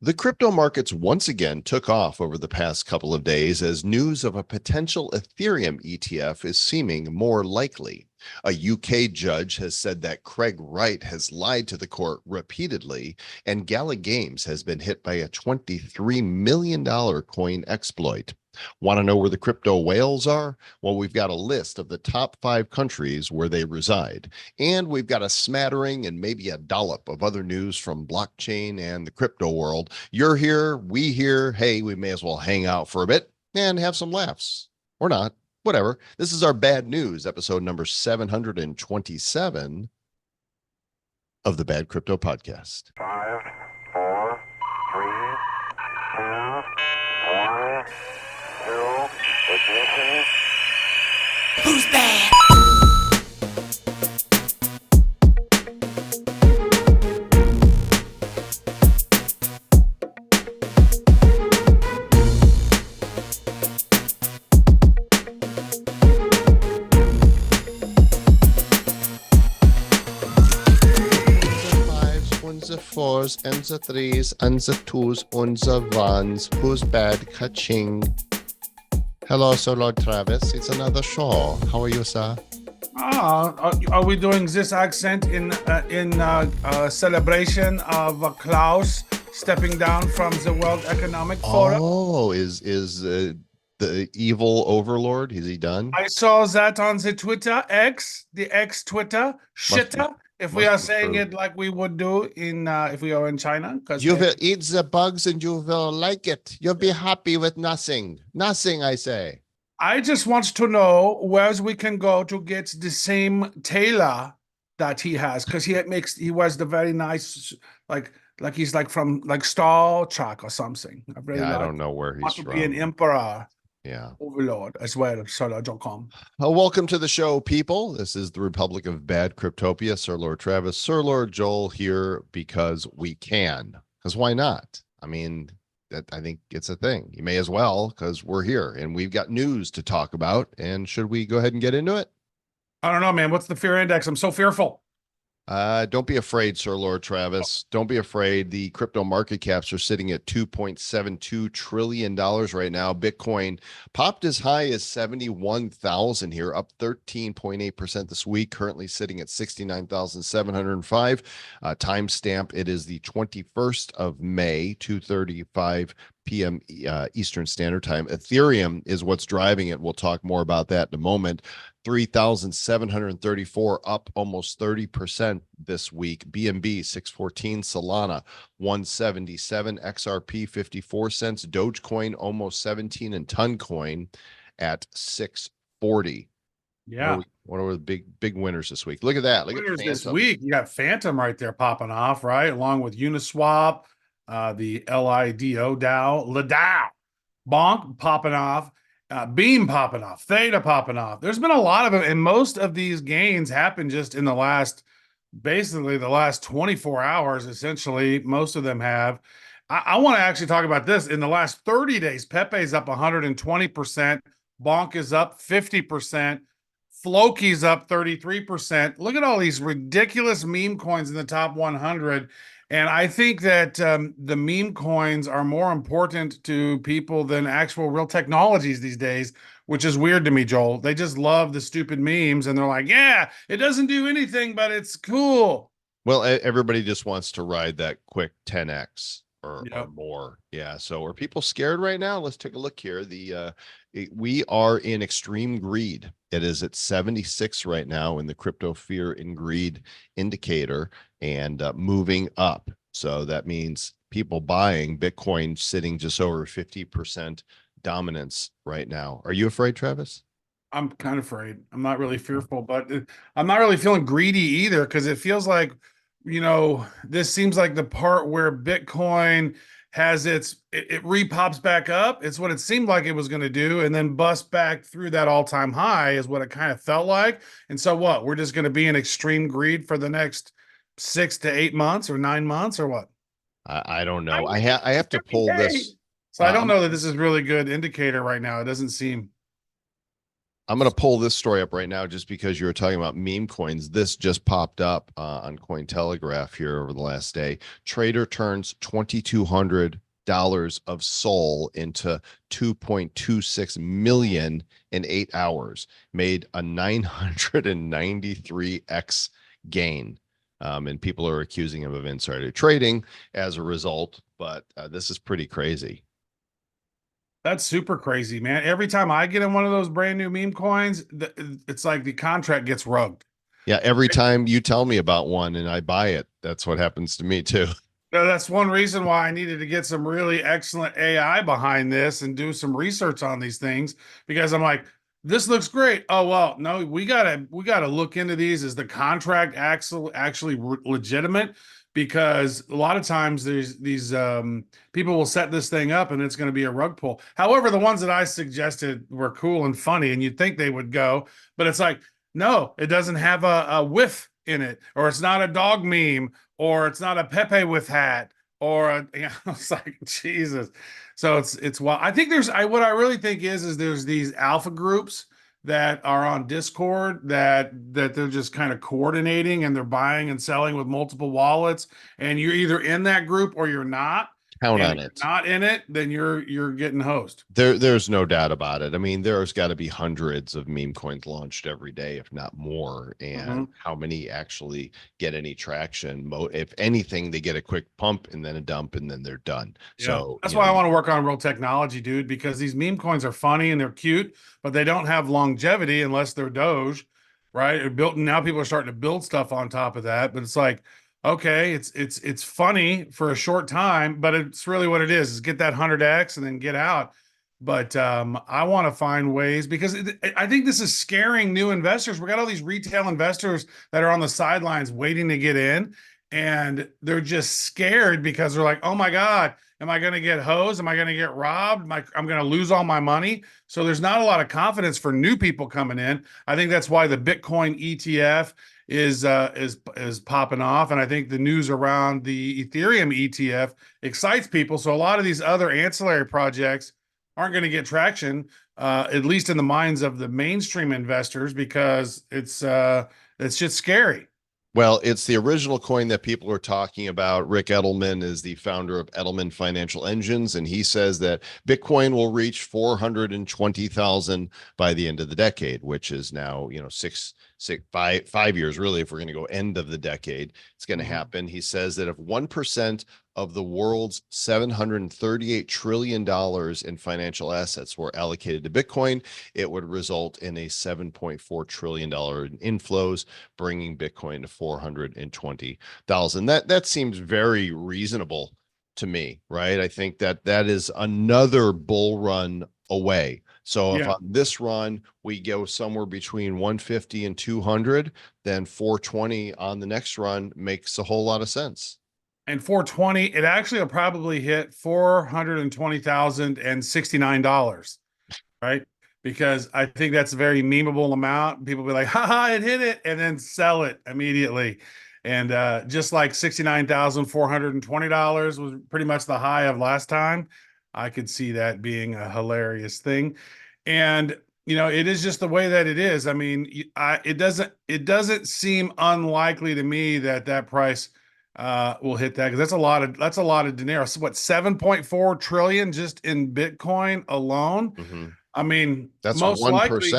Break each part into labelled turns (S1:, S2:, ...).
S1: The crypto markets once again took off over the past couple of days as news of a potential Ethereum ETF is seeming more likely. A UK judge has said that Craig Wright has lied to the court repeatedly, and Gala Games has been hit by a $23 million coin exploit. Want to know where the crypto whales are? Well, we've got a list of the top 5 countries where they reside. And we've got a smattering and maybe a dollop of other news from blockchain and the crypto world. You're here, we here. Hey, we may as well hang out for a bit and have some laughs. Or not. Whatever. This is our bad news, episode number 727 of the Bad Crypto Podcast.
S2: 5, 4, 3, 2, 1, 0, ignition.
S3: Who's bad?
S1: The fours and the threes and the twos and the ones. Who's bad? Ka-ching. Hello, Sir Lord Travis. It's another show. How are you, sir?
S4: Are we doing this accent in celebration of Klaus stepping down from the World Economic Forum?
S1: Oh, is the evil overlord? Is he done?
S4: I saw that on the Twitter X, the X Twitter shitter. If we are saying it like we would do in if we are in China, because
S1: you will eat the bugs and you will like it. You'll be happy with nothing. Nothing, I say.
S4: I just want to know where we can go to get the same tailor that he has, because he wears the very nice like he's like from like Star Trek or something.
S1: I don't know where he's
S4: from.
S1: from.
S4: Be an emperor.
S1: Yeah.
S4: Overlord as well. Joel Comm.
S1: Welcome to the show, people. This is the Republic of Bad Cryptopia. Sir Lord Travis, Sir Lord Joel here because we can. Because why not? I mean, I think it's a thing. You may as well, because we're here and we've got news to talk about. And should we go ahead and get into it?
S4: I don't know, man. What's the fear index? I'm so fearful.
S1: Don't be afraid, Sir Lord Travis. Don't be afraid. The crypto market caps are sitting at $2.72 trillion right now. Bitcoin popped as high as 71,000 here, up 13.8% this week, currently sitting at 69,705. Timestamp, it is the 21st of May, 2:35 p.m. Eastern Standard Time. Ethereum is what's driving it. We'll talk more about that in a moment. 3,734, up almost 30% this week. BNB 614, Solana 177, XRP 54 cents, Dogecoin almost 17, and Toncoin at 640.
S4: Yeah.
S1: What are the big winners this week? Look at that. Look
S4: winners
S1: at
S4: this week. You got Phantom right there popping off, right? Along with Uniswap, the LIDO DAO, LADAO, Bonk popping off. Beam popping off, Theta popping off. There's been a lot of them, and most of these gains happen just in basically the last 24 hours, essentially. Most of them have. I want to actually talk about this. In the last 30 days, Pepe's up 120%, Bonk is up 50%, Floki's up 33%. Look at all these ridiculous meme coins in the top 100. And I think that the meme coins are more important to people than actual real technologies these days, which is weird to me, Joel. They just love the stupid memes, and they're like, yeah, it doesn't do anything, but it's cool.
S1: Well, everybody just wants to ride that quick 10x or more. Yeah. So are people scared right now? Let's take a look here. We are in extreme greed. It is at 76 right now in the crypto fear and greed indicator, and moving up. So that means people buying Bitcoin sitting just over 50% dominance right now. Are you afraid, Travis?
S4: I'm kind of afraid. I'm not really fearful, but I'm not really feeling greedy either, because it feels like, this seems like the part where Bitcoin has it repops back up. It's what it seemed like it was going to do, and then bust back through that all-time high is what it kind of felt like. And so what? We're just going to be in extreme greed for the next 6 to 8 months or 9 months or what?
S1: I don't know. I have to pull this.
S4: So I don't know that this is really good indicator right now. It doesn't seem.
S1: I'm going to pull this story up right now just because you were talking about meme coins. This just popped up on Cointelegraph here over the last day. Trader turns $2,200 of Sol into 2.26 million in 8 hours, made a 993x gain. And people are accusing him of insider trading as a result, but this is pretty crazy.
S4: That's super crazy, man. Every time I get in one of those brand new meme coins, it's like the contract gets rugged.
S1: Yeah, every time you tell me about one and I buy it, that's what happens to me too.
S4: Now, that's one reason why I needed to get some really excellent AI behind this and do some research on these things, because I'm like, this looks great. Oh well, no, we gotta look into these. Is the contract actually legitimate? Because a lot of times there's these people will set this thing up and it's going to be a rug pull. However, the ones that I suggested were cool and funny, and you'd think they would go, but it's like, no, it doesn't have a whiff in it, or it's not a dog meme, or it's not a Pepe with hat, or a, you know, it's like Jesus. So it's well, I think what I really think is there's these alpha groups that are on Discord that they're just kind of coordinating, and they're buying and selling with multiple wallets, and you're either in that group or you're not.
S1: Count
S4: And
S1: on
S4: if you're
S1: it.
S4: not in it, then you're getting host.
S1: There's no doubt about it. I mean, there's got to be hundreds of meme coins launched every day, if not more. And how many actually get any traction? If anything, they get a quick pump and then a dump and then they're done.
S4: Yeah.
S1: So
S4: That's why I want to work on real technology, dude, because these meme coins are funny and they're cute, but they don't have longevity unless they're Doge, right? They're built, and now people are starting to build stuff on top of that. But it's like, okay, it's funny for a short time, but it's really what it is get that 100x and then get out. But I want to find ways, because I think this is scaring new investors. We got all these retail investors that are on the sidelines waiting to get in, and they're just scared because they're like, oh my God, am I going to get hosed? Am I going to get robbed? I'm going to lose all my money. So there's not a lot of confidence for new people coming in. I think that's why the Bitcoin ETF is popping off, and I think the news around the Ethereum ETF excites people. So a lot of these other ancillary projects aren't going to get traction, at least in the minds of the mainstream investors, because it's just scary.
S1: Well, it's the original coin that people are talking about. Rick Edelman is the founder of Edelman Financial Engines, and he says that Bitcoin will reach 420,000 by the end of the decade, which is now, 5 years, really, if we're going to go end of the decade, it's going to happen. He says that if 1% of the world's $738 trillion in financial assets were allocated to Bitcoin, it would result in a $7.4 trillion in inflows, bringing Bitcoin to 420,000. That seems very reasonable to me, right? I think that is another bull run away. So if on this run we go somewhere between 150 and 200, then 420 on the next run makes a whole lot of sense.
S4: And 420, it actually will probably hit $420,069, right? Because I think that's a very memeable amount. People will be like, haha, it hit it, and then sell it immediately. And just like $69,420 was pretty much the high of last time, I could see that being a hilarious thing. And it is just the way that it is. I mean, it doesn't seem unlikely to me that price will hit that, because that's a lot of dinero. So what, 7.4 trillion just in Bitcoin alone? I mean,
S1: that's
S4: most
S1: 1%.
S4: likely.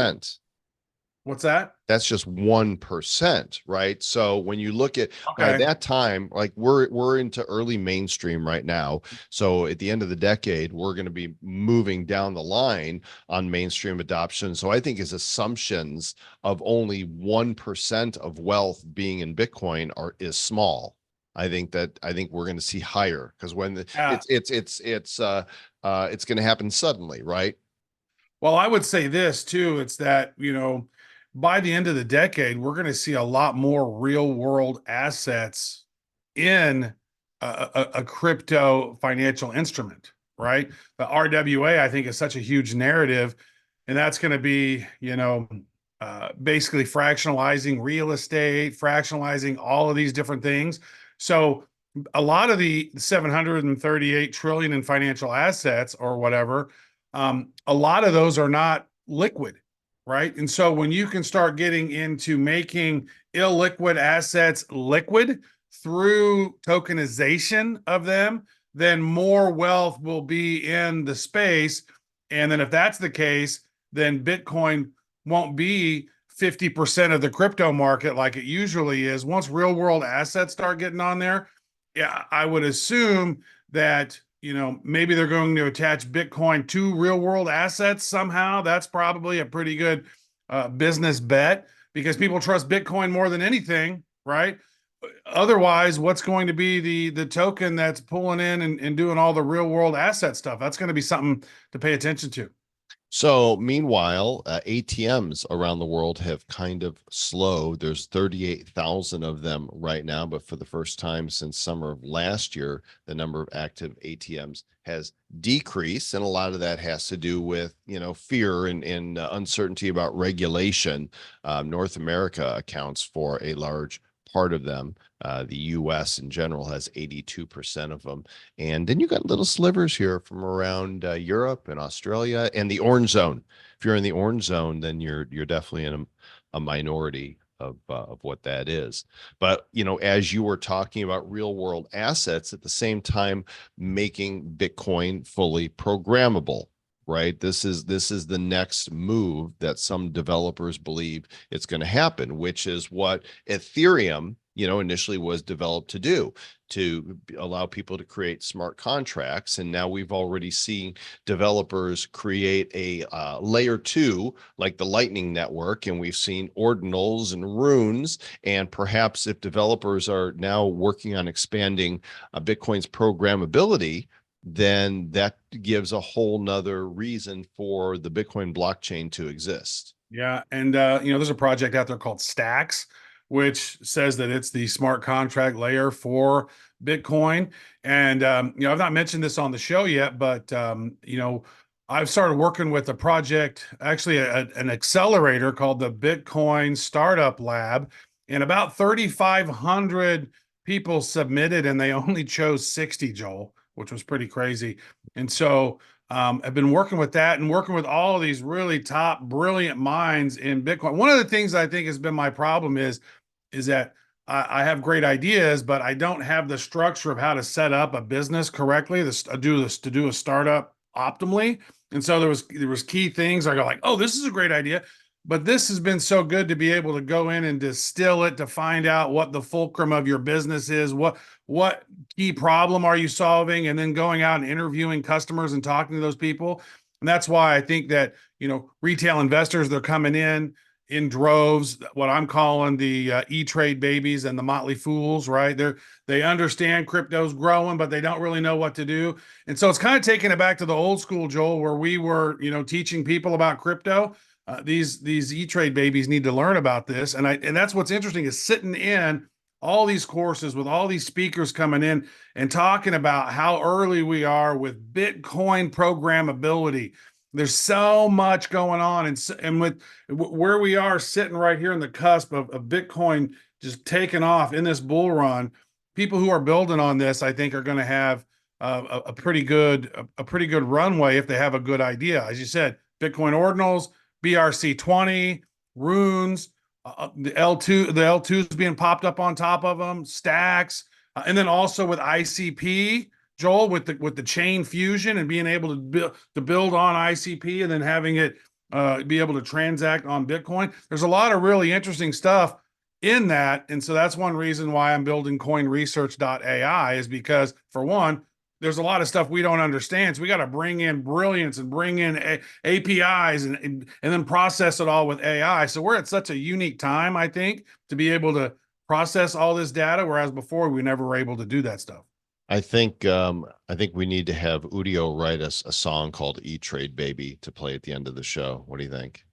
S4: What's that?
S1: That's just 1%, right? So when you look at by that time, like we're into early mainstream right now. So at the end of the decade, we're going to be moving down the line on mainstream adoption. So I think his assumptions of only 1% of wealth being in Bitcoin is small. I think we're going to see higher, because when it's going to happen suddenly, right?
S4: Well, I would say this too. It's that, by the end of the decade, we're going to see a lot more real world assets in a crypto financial instrument, right? The RWA, I think, is such a huge narrative, and that's going to be, basically fractionalizing real estate, fractionalizing all of these different things. So a lot of the 738 trillion in financial assets or whatever, a lot of those are not liquid. right? And so when you can start getting into making illiquid assets liquid through tokenization of them, then more wealth will be in the space. And then if that's the case, then Bitcoin won't be 50% of the crypto market like it usually is. Once real world assets start getting on there, yeah, I would assume that, maybe they're going to attach Bitcoin to real world assets somehow. That's probably a pretty good business bet because people trust Bitcoin more than anything, right? Otherwise, what's going to be the token that's pulling in and doing all the real world asset stuff? That's going to be something to pay attention to.
S1: So meanwhile, ATMs around the world have kind of slowed. There's 38,000 of them right now, but for the first time since summer of last year, the number of active ATMs has decreased. And a lot of that has to do with, fear and uncertainty about regulation. North America accounts for a large part of them. The US in general has 82% of them. And then you got little slivers here from around Europe and Australia and the orange zone. If you're in the orange zone, then you're definitely in a minority of what that is. But, as you were talking about real world assets at the same time, making Bitcoin fully programmable. Right. This is the next move that some developers believe it's going to happen, which is what Ethereum, initially was developed to do, to allow people to create smart contracts. And now we've already seen developers create a layer 2, like the Lightning Network, and we've seen ordinals and runes. And perhaps if developers are now working on expanding Bitcoin's programmability, then that gives a whole nother reason for the Bitcoin blockchain to exist.
S4: Yeah. And, there's a project out there called Stacks, which says that it's the smart contract layer for Bitcoin. And, I've not mentioned this on the show yet, but, I've started working with a project, actually an accelerator called the Bitcoin Startup Lab, and about 3,500 people submitted and they only chose 60, Joel, which was pretty crazy. And so I've been working with that and working with all of these really top, brilliant minds in Bitcoin. One of the things I think has been my problem is that I have great ideas, but I don't have the structure of how to set up a business correctly, to do a startup optimally. And so there was key things I go like, oh, this is a great idea. But this has been so good to be able to go in and distill it to find out what the fulcrum of your business is, what key problem are you solving, and then going out and interviewing customers and talking to those people. And that's why I think that, retail investors, they're coming in droves, what I'm calling the E-Trade babies and the Motley Fools, right? They understand crypto's growing, but they don't really know what to do. And so it's kind of taking it back to the old school, Joel, where we were, teaching people about crypto. These E-Trade babies need to learn about this. And that's what's interesting is sitting in all these courses with all these speakers coming in and talking about how early we are with Bitcoin programmability. There's so much going on, and with where we are sitting right here in the cusp of Bitcoin just taking off in this bull run, people who are building on this, I think, are going to have a pretty good runway if they have a good idea. As you said, Bitcoin ordinals, BRC20, runes, the L2s being popped up on top of them, stacks, and then also with ICP. Joel, with the chain fusion and being able to build on ICP and then having it be able to transact on Bitcoin. There's a lot of really interesting stuff in that. And so that's one reason why I'm building coinresearch.ai is because, for one, there's a lot of stuff we don't understand. So we got to bring in brilliance and bring in APIs and then process it all with AI. So we're at such a unique time, I think, to be able to process all this data, whereas before we never were able to do that stuff.
S1: I think we need to have Udio write us a song called E-Trade Baby to play at the end of the show. What do you think?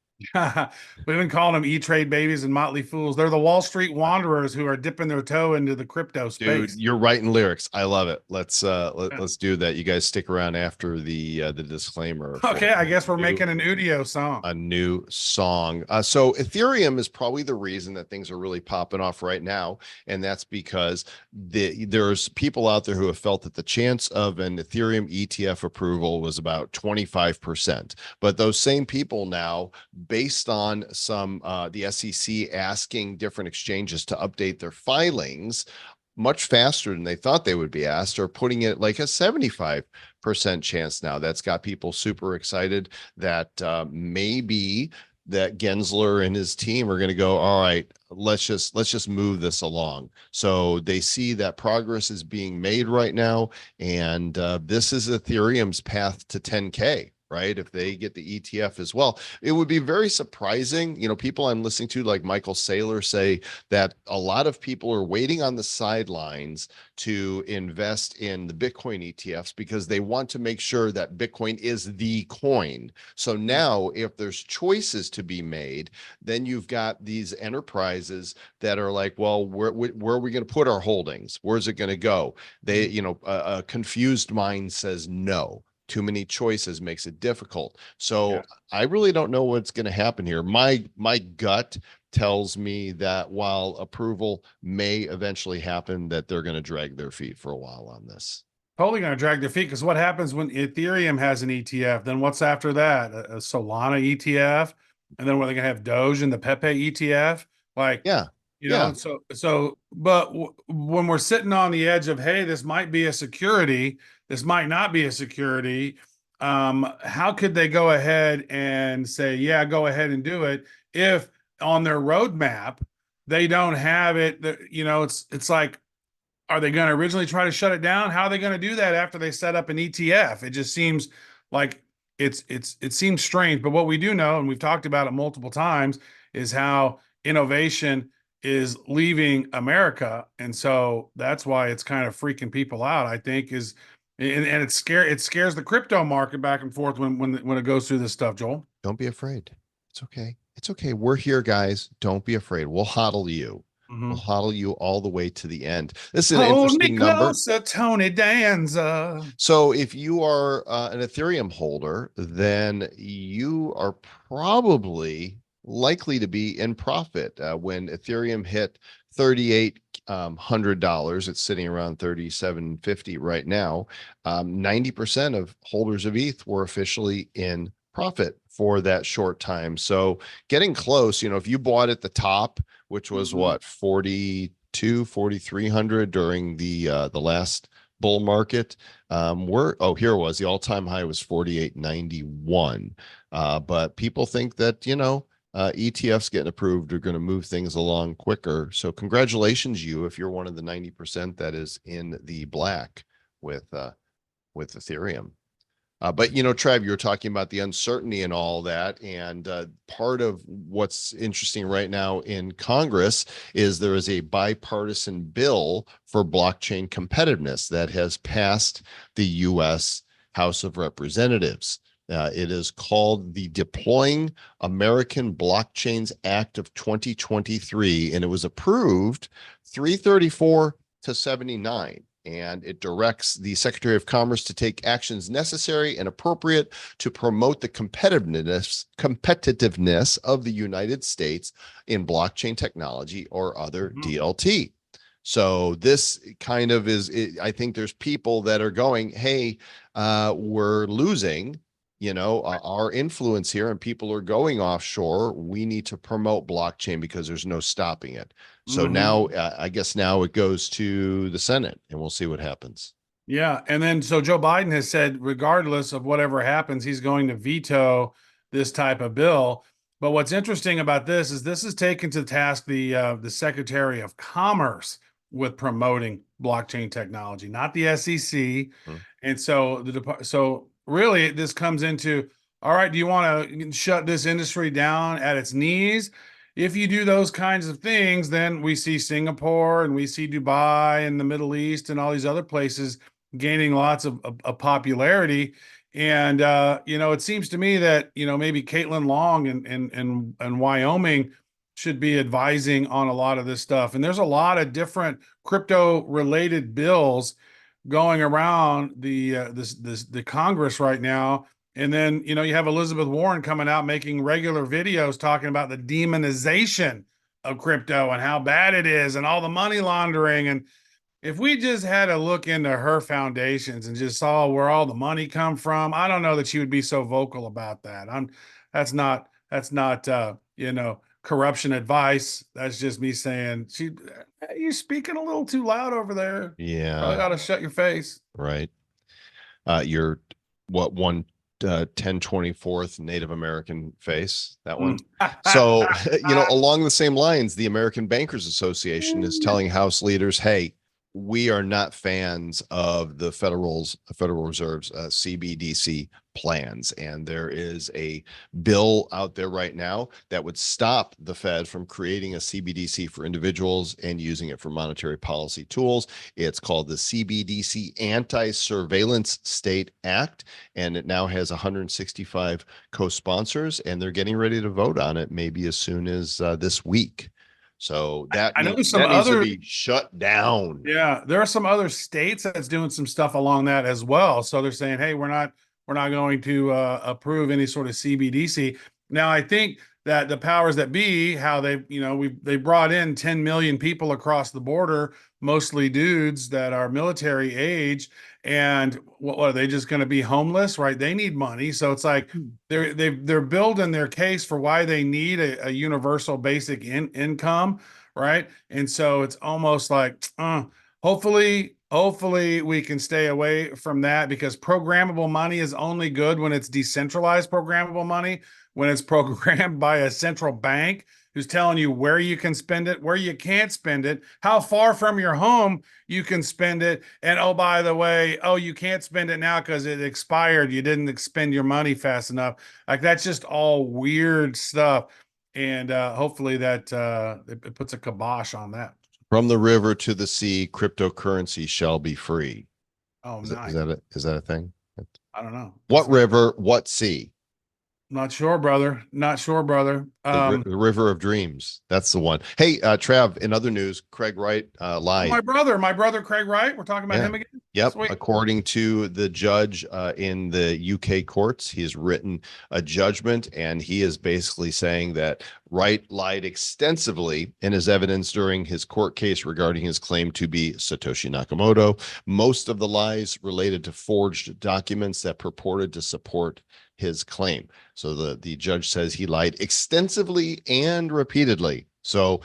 S4: We've been calling them E-Trade babies and Motley Fools. They're the Wall Street wanderers who are dipping their toe into the crypto space.
S1: Dude, you're writing lyrics. I love it. Let's do that. You guys stick around after the disclaimer.
S4: Okay, I guess we're making an Udio song.
S1: A new song. So Ethereum is probably the reason that things are really popping off right now, and that's because there's people out there who have felt that the chance of an Ethereum ETF approval was about 25%. But those same people now based on some the SEC asking different exchanges to update their filings much faster than they thought they would be asked, or putting it like a 75% chance now. That's got people super excited that maybe that Gensler and his team are going to go, all right, let's just move this along. So they see that progress is being made right now, and this is Ethereum's path to 10K. Right? If they get the ETF as well, it would be very surprising. People I'm listening to, like Michael Saylor, say that a lot of people are waiting on the sidelines to invest in the Bitcoin ETFs because they want to make sure that Bitcoin is the coin. So now, if there's choices to be made, then you've got these enterprises that are like, well, where are we going to put our holdings? Where's it going to go? They, a confused mind says no. Too many choices makes it difficult. So
S4: Yeah.
S1: I really don't know what's going to happen here. My gut tells me that while approval may eventually happen, that they're going to drag their feet for a while on this.
S4: Totally going to drag their feet, because what happens when Ethereum has an ETF? Then what's after that? A Solana ETF, and then what, they're going to have Doge and the Pepe ETF? Like,
S1: Yeah.
S4: But when we're sitting on the edge of, hey, this might be a security, this might not be a security, how could they go ahead and say, yeah, go ahead and do it, if on their roadmap they don't have it? It's like, are they going to originally try to shut it down? How are they going to do that after they set up an ETF? It just seems like it seems strange. But what we do know, and we've talked about it multiple times, is how innovation is leaving America, and so that's why it's kind of freaking people out, I think. And it scares the crypto market back and forth when it goes through this stuff, Joel.
S1: Don't be afraid. It's okay. It's okay. We're here, guys. Don't be afraid. We'll hodl you. We'll hodl you all the way to the end. This is an
S4: Hold me
S1: interesting number.
S4: closer, Tony Danza.
S1: So if you are an Ethereum holder, then you are probably likely to be in profit. When Ethereum hit $3,800, it's sitting around $3,750 right now. 90% of holders of ETH were officially in profit for that short time. So getting close, if you bought at the top, which was what, 4,300 during the last bull market, here it was, the all-time high was 48.91. But people think that ETFs getting approved are going to move things along quicker. So congratulations, if you're one of the 90% that is in the black with Ethereum. But Trav, you were talking about the uncertainty and all that, and part of what's interesting right now in Congress is there is a bipartisan bill for blockchain competitiveness that has passed the U.S. House of Representatives. It is called the Deploying American Blockchains Act of 2023, and it was approved 334 to 79. And it directs the Secretary of Commerce to take actions necessary and appropriate to promote the competitiveness of the United States in blockchain technology or other DLT. So this kind of I think there's people that are going, hey, we're losing our influence here, and people are going offshore. We need to promote blockchain because there's no stopping it. So now, I guess now it goes to the Senate, and we'll see what happens.
S4: Yeah. And then, so Joe Biden has said, regardless of whatever happens, he's going to veto this type of bill. But what's interesting about this is taken to task the Secretary of Commerce with promoting blockchain technology, not the SEC. And so really, this comes into, all right, do you want to shut this industry down at its knees? If you do those kinds of things, then we see Singapore and we see Dubai and the Middle East and all these other places gaining lots of popularity. And it seems to me that maybe Caitlin Long and Wyoming should be advising on a lot of this stuff. And there's a lot of different crypto related bills going around the Congress right now. And then, you have Elizabeth Warren coming out making regular videos talking about the demonization of crypto and how bad it is and all the money laundering. And if we just had a look into her foundations and just saw where all the money come from, I don't know that she would be so vocal about that. That's That's not corruption advice. That's just me saying, you're speaking a little too loud over there. Probably
S1: Yeah,
S4: ought to shut your face.
S1: right. You're what one 10/24th Native American face, that one. So, along the same lines, the American Bankers Association is telling House leaders, hey, we are not fans of the Federal Reserve's CBDC plans. And there is a bill out there right now that would stop the Fed from creating a CBDC for individuals and using it for monetary policy tools. It's called the CBDC Anti-Surveillance State Act, and it now has 165 co-sponsors, and they're getting ready to vote on it maybe as soon as this week. So
S4: I know
S1: that
S4: some
S1: needs to
S4: other
S1: be shut down.
S4: Yeah, there are some other states that's doing some stuff along that as well. So they're saying, hey, we're not going to approve any sort of CBDC. Now, I think that the powers that be, how they brought in 10 million people across the border, mostly dudes that are military age, and what are they just going to be homeless, right? They need money, so it's like they're building their case for why they need a universal basic income, right? And so it's almost like, hopefully we can stay away from that, because programmable money is only good when it's decentralized programmable money, when it's programmed by a central bank who's telling you where you can spend it, where you can't spend it, how far from your home you can spend it. And oh, by the way, you can't spend it now because it expired. You didn't expend your money fast enough. Like, that's just all weird stuff. And hopefully that it puts a kibosh on that.
S1: From the river to the sea, cryptocurrency shall be free.
S4: Oh,
S1: Is
S4: nice.
S1: is that a thing?
S4: I don't know.
S1: What river, what sea?
S4: Not sure, brother. Not sure, brother.
S1: The River of Dreams. That's the one. Hey, Trav, in other news, Craig Wright lied.
S4: My brother, Craig Wright. We're talking about him again.
S1: Yep.
S4: Sweet.
S1: According to the judge in the UK courts, he has written a judgment, and he is basically saying that Wright lied extensively in his evidence during his court case regarding his claim to be Satoshi Nakamoto. Most of the lies related to forged documents that purported to support his claim. So the judge says he lied extensively and repeatedly. So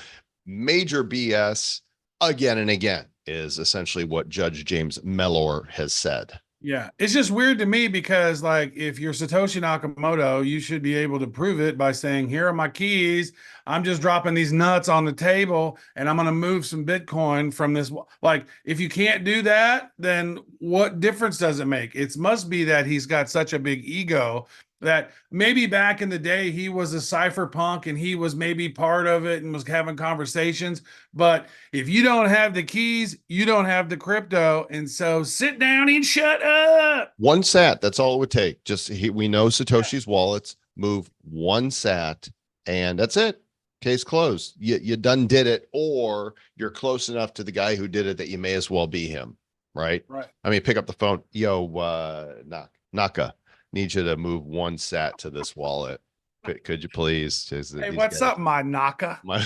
S1: major BS again and again is essentially what Judge James Mellor has said.
S4: Yeah, it's just weird to me because, like, if you're Satoshi Nakamoto, you should be able to prove it by saying, here are my keys. I'm just dropping these nuts on the table and I'm going to move some Bitcoin from this. Like, if you can't do that, then what difference does it make? It must be that he's got such a big ego that maybe back in the day he was a cypherpunk and he was maybe part of it and was having conversations. But if you don't have the keys, you don't have the crypto. And so sit down and shut up.
S1: One sat, that's all it would take. We know Satoshi's wallets, move one sat, and that's it. Case closed. You done did it, or you're close enough to the guy who did it that you may as well be him, right?
S4: Right.
S1: I mean, pick up the phone. Yo, Naka, need you to move one sat to this wallet. Could you please?
S4: Hey, what's up, my Naka?
S1: My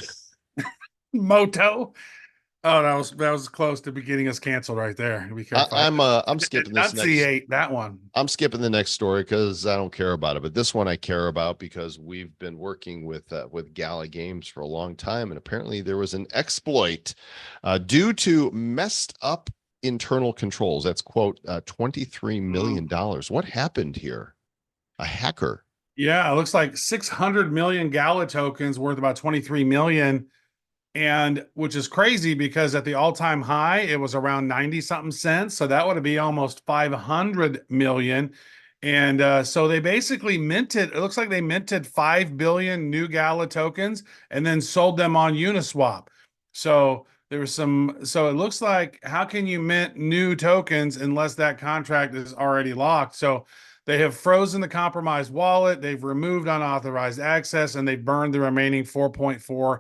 S4: Moto. Oh, that was close to getting us canceled right there. Be careful.
S1: I'm skipping this next.
S4: That one.
S1: I'm skipping the next story because I don't care about it, but this one I care about because we've been working with Gala Games for a long time, and apparently there was an exploit due to messed up internal controls. That's quote $23 million. What happened here? A hacker.
S4: Yeah, it looks like 600 million Gala tokens worth about 23 million. And which is crazy because at the all-time high, it was around 90 something cents. So that would be almost 500 million. And so they basically minted, it looks like they minted 5 billion new Gala tokens and then sold them on Uniswap. So so it looks like, how can you mint new tokens unless that contract is already locked? So they have frozen the compromised wallet, they've removed unauthorized access, and they burned the remaining 4.4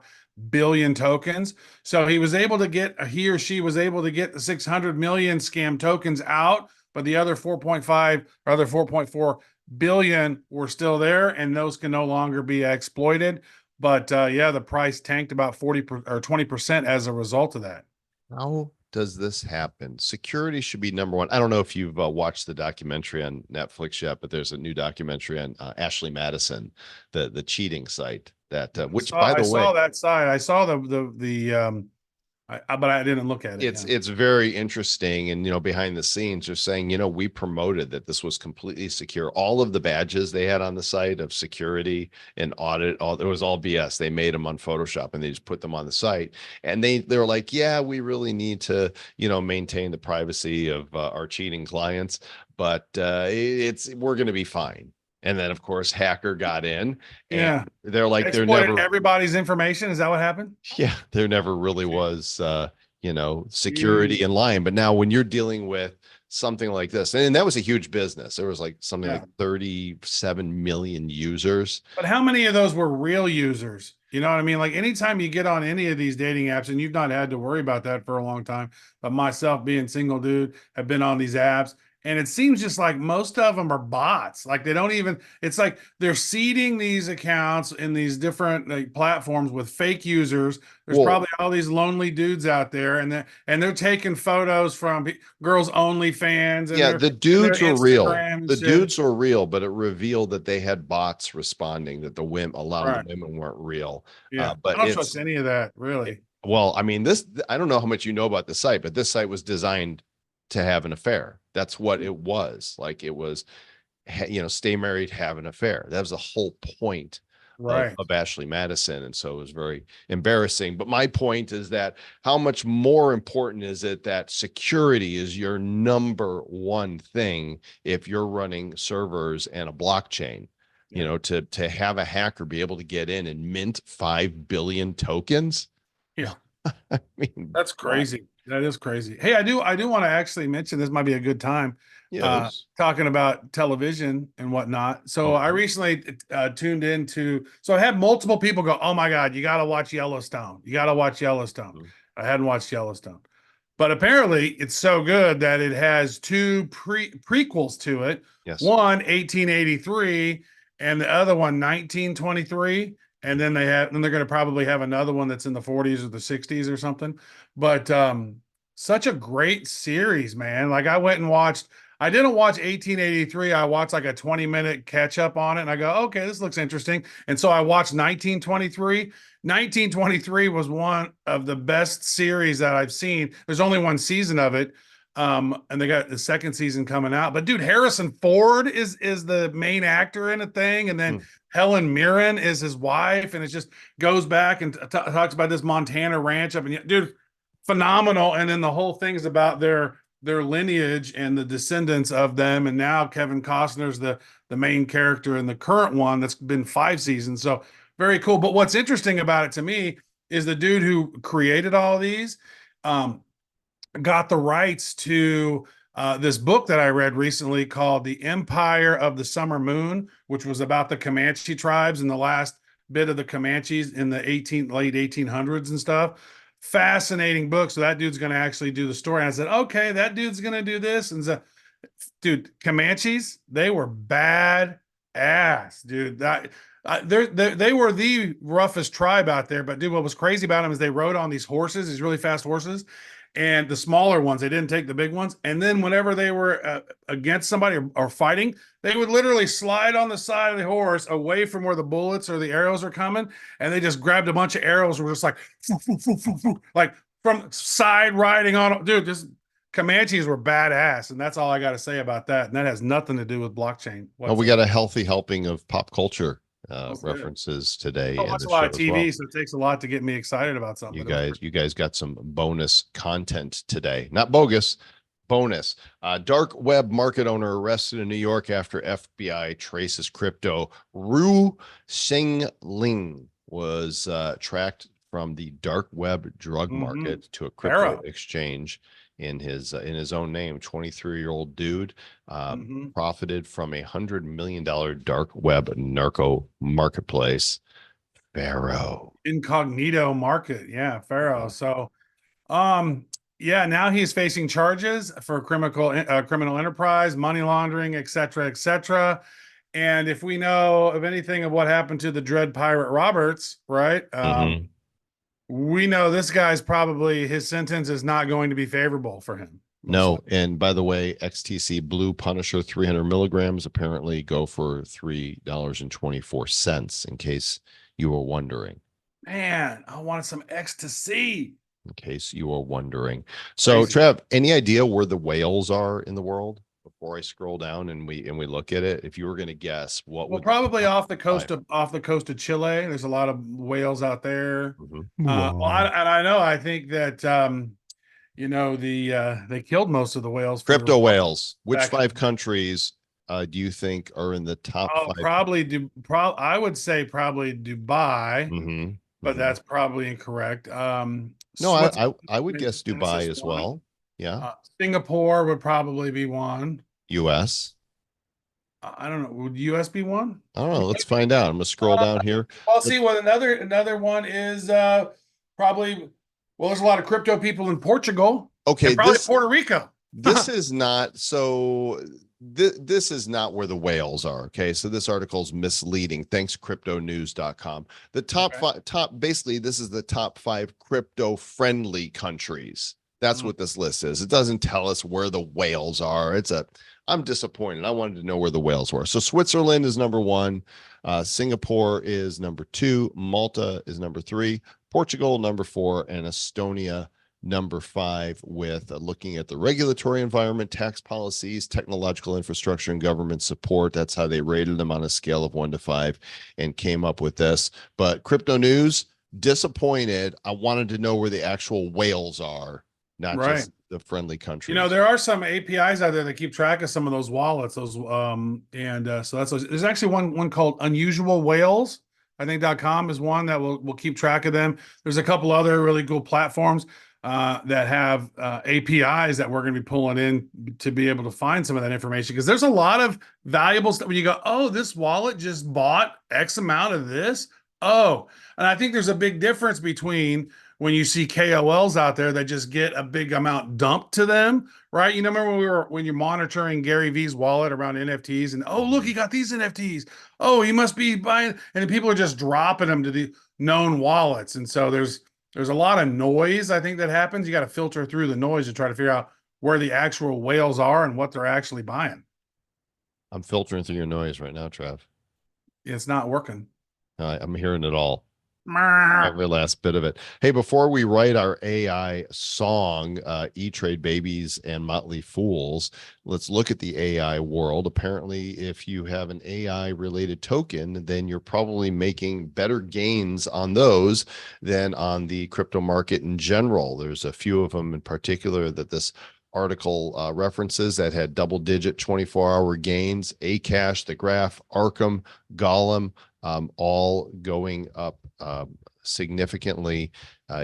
S4: billion tokens. So he or she was able to get the 600 million scam tokens out, but the other 4.5 or other 4.4 billion were still there, and those can no longer be exploited. But the price tanked about 40 or 20% as a result of that.
S1: How does this happen? Security should be number one. I don't know if you've watched the documentary on Netflix yet, but there's a new documentary on Ashley Madison, the cheating site that, which by
S4: I
S1: the way,
S4: saw that side. I saw but I didn't look at it.
S1: it's very interesting. And, behind the scenes, they're saying, we promoted that this was completely secure. All of the badges they had on the site of security and audit, it was all BS. They made them on Photoshop and they just put them on the site. And they were like, yeah, we really need to, maintain the privacy of our cheating clients, but we're going to be fine. And then, of course, hacker got in, and they're like,
S4: exploited everybody's information. Is that what happened?
S1: Yeah, there never really was, security in line. But now when you're dealing with something like this, and that was a huge business, there was like something like 37 million users.
S4: But how many of those were real users? You know what I mean? Like anytime you get on any of these dating apps, and you've not had to worry about that for a long time, but myself being single dude, have been on these apps. And it seems just like most of them are bots. Like they don't even, it's like they're seeding these accounts in these different platforms with fake users. There's probably all these lonely dudes out there, and they're taking photos from girls only fans. And
S1: the dudes were real. The
S4: shit.
S1: dudes were real, but it revealed that they had bots responding, that a lot of the women weren't real.
S4: Yeah,
S1: but
S4: I don't trust any of that, really.
S1: Well, I mean, I don't know how much you know about the site, but this site was designed to have an affair. That's what it was. Like it was, stay married, have an affair. That was the whole point of Ashley Madison. And so it was very embarrassing. But my point is that how much more important is it that security is your number one thing if you're running servers and a blockchain? To have a hacker be able to get in and mint 5 billion tokens.
S4: Yeah.
S1: I mean,
S4: that's crazy. That is crazy. Hey, I do want to actually mention, this might be a good time, talking about television and whatnot. So I recently tuned into, so I had multiple people go, oh my God, you got to watch Yellowstone. You got to watch Yellowstone. I hadn't watched Yellowstone, but apparently it's so good that it has two prequels to it.
S1: Yes.
S4: One, 1883, and the other one, 1923. And then they're going to probably have another one that's in the 40s or the 60s or something. But such a great series, man. Like I didn't watch 1883. I watched like a 20-minute catch up on it. And I go, okay, this looks interesting. And so I watched 1923. 1923 was one of the best series that I've seen. There's only one season of it. And they got the second season coming out. But dude, Harrison Ford is the main actor in a thing. And then Helen Mirren is his wife, and it just goes back and talks about this Montana ranch up, and dude, phenomenal. And then the whole thing is about their lineage and the descendants of them. And now Kevin Costner's the main character in the current one that's been 5 seasons. So very cool. But what's interesting about it to me is the dude who created all these got the rights to this book that I read recently called The Empire of the Summer Moon, which was about the Comanche tribes and the last bit of the Comanches in the late 1800s and stuff. Fascinating book. So that dude's going to actually do the story. And I said, okay, that dude's going to do this. And so, dude, Comanches, they were bad ass, dude. They were the roughest tribe out there. But dude, what was crazy about them is they rode on these horses, these really fast horses. And the smaller ones, they didn't take the big ones. And then whenever they were against somebody or fighting, they would literally slide on the side of the horse away from where the bullets or the arrows are coming. And they just grabbed a bunch of arrows and were just like from side riding on. Dude, just Comanches were badass. And that's all I got to say about that. And that has nothing to do with blockchain.
S1: Well, we got a healthy helping of pop culture references today.
S4: I watch a lot of TV, so it takes a lot to get me excited about something.
S1: You guys got some bonus content today. Not bogus, bonus. Dark web market owner arrested in New York after FBI traces crypto. Ru Shengling was tracked from the dark web drug market to a crypto exchange in his own name. 23-year-old dude profited from $100 million dark web narco marketplace. Pharaoh
S4: incognito market. Yeah, Pharaoh. So now he's facing charges for criminal enterprise, money laundering, etc. And if we know of anything of what happened to the Dread Pirate Roberts, right? we know this guy's probably, his sentence is not going to be favorable for him.
S1: No. And by the way, XTC Blue Punisher 300 milligrams apparently go for $3.24, in case you were wondering.
S4: Man, I wanted some ecstasy.
S1: In case you were wondering. So, Trev, any idea where the whales are in the world before I scroll down and we look at it? If you were going to guess, what
S4: Well,
S1: would
S4: probably off the coast of Chile. There's a lot of whales out there. Well, I think that they killed most of the whales.
S1: Crypto whales. Which 5 countries do you think are in the top 5?
S4: I would say probably Dubai, but that's probably incorrect.
S1: No, I would guess Dubai as well. Yeah.
S4: Singapore would probably be one.
S1: US.
S4: I don't know. Would US be one?
S1: I don't know. Let's find out. I'm gonna scroll down here.
S4: I'll see what another one is. Probably. Well, there's a lot of crypto people in Portugal.
S1: Okay,
S4: and probably Puerto Rico.
S1: This is not so. This is not where the whales are. Okay, so this article is misleading. Thanks, cryptonews.com. The top basically, this is the top 5 crypto friendly countries. That's what this list is. It doesn't tell us where the whales are. I'm disappointed. I wanted to know where the whales were. So Switzerland is number 1. Singapore is number 2. Malta is number 3. Portugal, number 4. And Estonia, number 5, with looking at the regulatory environment, tax policies, technological infrastructure, and government support. That's how they rated them on a scale of 1 to 5 and came up with this. But Crypto News, disappointed. I wanted to know where the actual whales are, not just the friendly countries.
S4: There are some APIs out there that keep track of some of those wallets. So there's actually one called Unusual Whales. I think .com is one that will keep track of them. There's a couple other really cool platforms that have APIs that we're going to be pulling in to be able to find some of that information, because there's a lot of valuable stuff when you go, oh, this wallet just bought X amount of this. Oh, and I think there's a big difference between when you see KOLs out there that just get a big amount dumped to them, right? Remember when you're monitoring Gary V's wallet around NFTs and, oh, look, he got these NFTs. Oh, he must be buying, and people are just dropping them to the known wallets. And so there's a lot of noise, I think, that happens. You got to filter through the noise to try to figure out where the actual whales are and what they're actually buying.
S1: I'm filtering through your noise right now, Trev.
S4: It's not working.
S1: I'm hearing it all. Every last bit of it. Hey, before we write our AI song, E-Trade Babies and Motley Fools, let's look at the AI world. Apparently, if you have an AI related token, then you're probably making better gains on those than on the crypto market in general. There's a few of them in particular that this article references that had double-digit 24-hour gains. Akash, The Graph, Arkham, Golem, all going up significantly,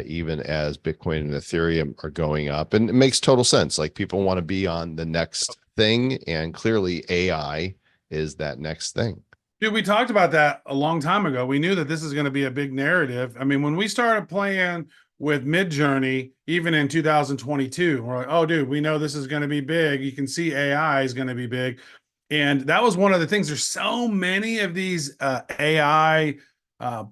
S1: even as Bitcoin and Ethereum are going up. And it makes total sense. Like, people want to be on the next thing, and clearly AI is that next thing.
S4: Dude, we talked about that a long time ago. We knew that this is going to be a big narrative. I mean, when we started playing with Midjourney, even in 2022, we're like, oh, dude, we know this is going to be big. You can see AI is going to be big. And that was one of the things. There's so many of these AI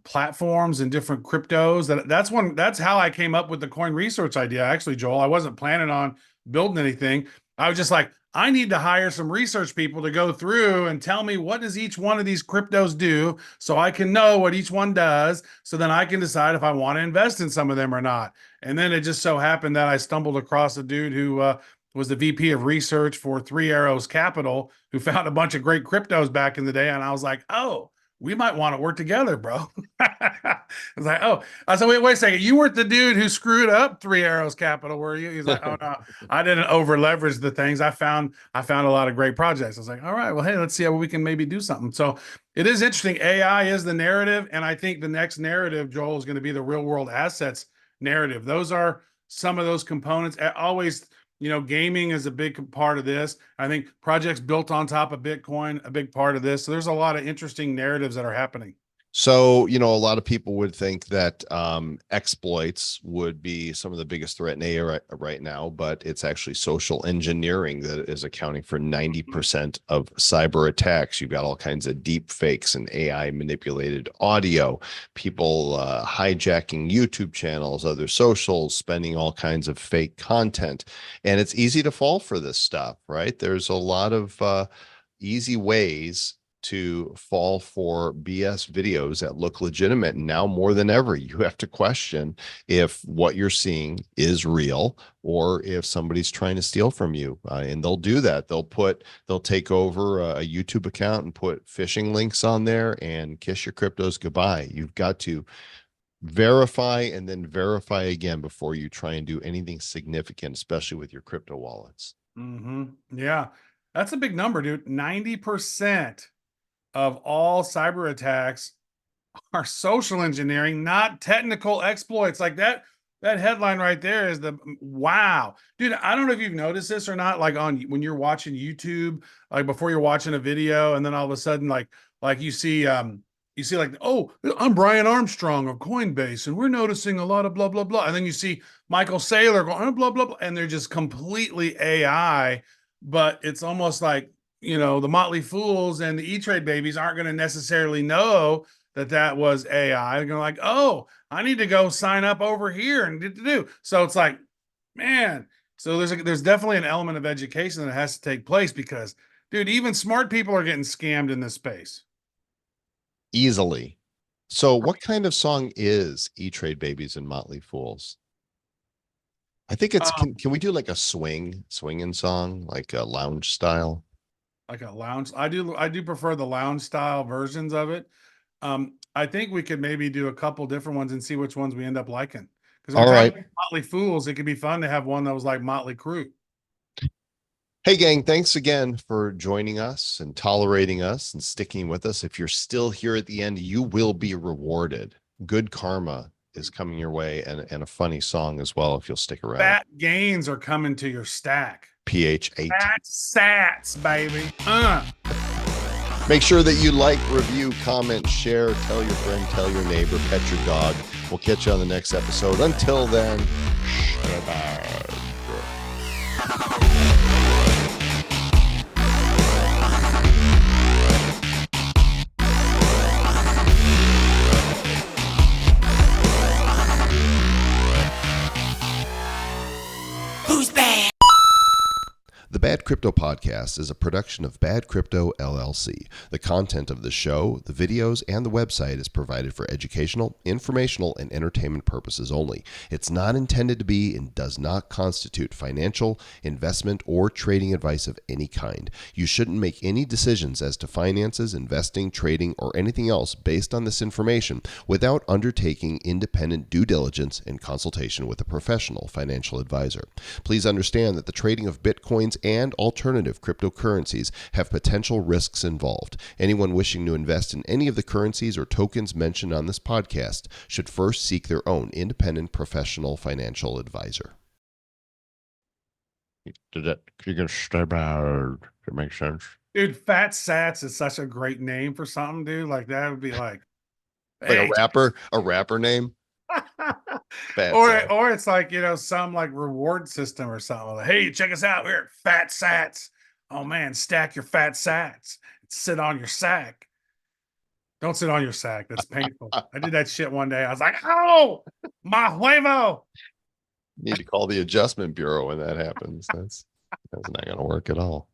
S4: platforms and different cryptos that's how I came up with the coin research idea. Actually, Joel, I wasn't planning on building anything. I was just like, I need to hire some research people to go through and tell me, what does each one of these cryptos do, so I can know what each one does, so then I can decide if I want to invest in some of them or not. And then it just so happened that I stumbled across a dude who was the VP of research for Three Arrows Capital, who found a bunch of great cryptos back in the day. And I was like, oh, we might want to work together, bro. I was like, oh, I said, wait a second. You weren't the dude who screwed up Three Arrows Capital, were you? He's like, oh no, I didn't over leverage the things. I found a lot of great projects. I was like, all right, well, hey, let's see how we can maybe do something. So it is interesting. AI is the narrative. And I think the next narrative, Joel, is going to be the real world assets narrative. Those are some of those components. Always, gaming is a big part of this. I think projects built on top of Bitcoin, a big part of this. So there's a lot of interesting narratives that are happening.
S1: So, a lot of people would think that exploits would be some of the biggest threat in AI right now, but it's actually social engineering that is accounting for 90% of cyber attacks. You've got all kinds of deep fakes and AI manipulated audio, people hijacking YouTube channels, other socials, spending all kinds of fake content. And it's easy to fall for this stuff, right? There's a lot of easy ways to fall for BS videos that look legitimate. And now more than ever, you have to question if what you're seeing is real or if somebody's trying to steal from you. And they'll do that. They'll take over a YouTube account and put phishing links on there and kiss your cryptos goodbye. You've got to verify and then verify again before you try and do anything significant, especially with your crypto wallets.
S4: Yeah, that's a big number, dude. 90% of all cyber attacks are social engineering, not technical exploits. Like that headline right there is wow. Dude, I don't know if you've noticed this or not, like when you're watching YouTube, like before you're watching a video, and then all of a sudden, like you see like, oh, I'm Brian Armstrong of Coinbase, and we're noticing a lot of blah, blah, blah. And then you see Michael Saylor going, blah, blah, blah, and they're just completely AI, but it's almost like, the Motley Fools and the E-Trade babies aren't going to necessarily know that was AI. They're going like, oh, I need to go sign up over here and do. So it's like, man, so there's definitely an element of education that has to take place because, dude, even smart people are getting scammed in this space.
S1: Easily. So what kind of song is E-Trade Babies and Motley Fools? I think it's, can we do like a swinging song, like a lounge style?
S4: Like a lounge. I do prefer the lounge style versions of it. I think we could maybe do a couple different ones and see which ones we end up liking. Because
S1: All right.
S4: Motley Fools, it could be fun to have one that was like Motley Crue.
S1: Hey gang, thanks again for joining us and tolerating us and sticking with us. If you're still here at the end, you will be rewarded. Good karma is coming your way and a funny song as well if you'll stick around.
S4: Fat gains are coming to your stack.
S1: PH8.
S4: Fat sats, baby.
S1: Make sure that you like, review, comment, share, tell your friend, tell your neighbor, pet your dog. We'll catch you on the next episode. Until then,
S3: Who's bad?
S1: The Bad Crypto Podcast is a production of Bad Crypto LLC. The content of the show, the videos, and the website is provided for educational, informational, and entertainment purposes only. It's not intended to be and does not constitute financial, investment, or trading advice of any kind. You shouldn't make any decisions as to finances, investing, trading, or anything else based on this information without undertaking independent due diligence and consultation with a professional financial advisor. Please understand that the trading of Bitcoins and alternative cryptocurrencies have potential risks involved. Anyone wishing to invest in any of the currencies or tokens mentioned on this podcast should first seek their own independent professional financial advisor. You're going to step out. That makes sense.
S4: Dude, Fat Sats is such a great name for something, dude. Like that would be like,
S1: Like a rapper name.
S4: Or it's like, some like reward system or something. Like, hey, check us out. We're at Fat Sats. Oh man, stack your fat sats. Sit on your sack. Don't sit on your sack. That's painful. I did that shit one day. I was like, oh, my huevo.
S1: Need to call the adjustment bureau when that happens. That's not going to work at all.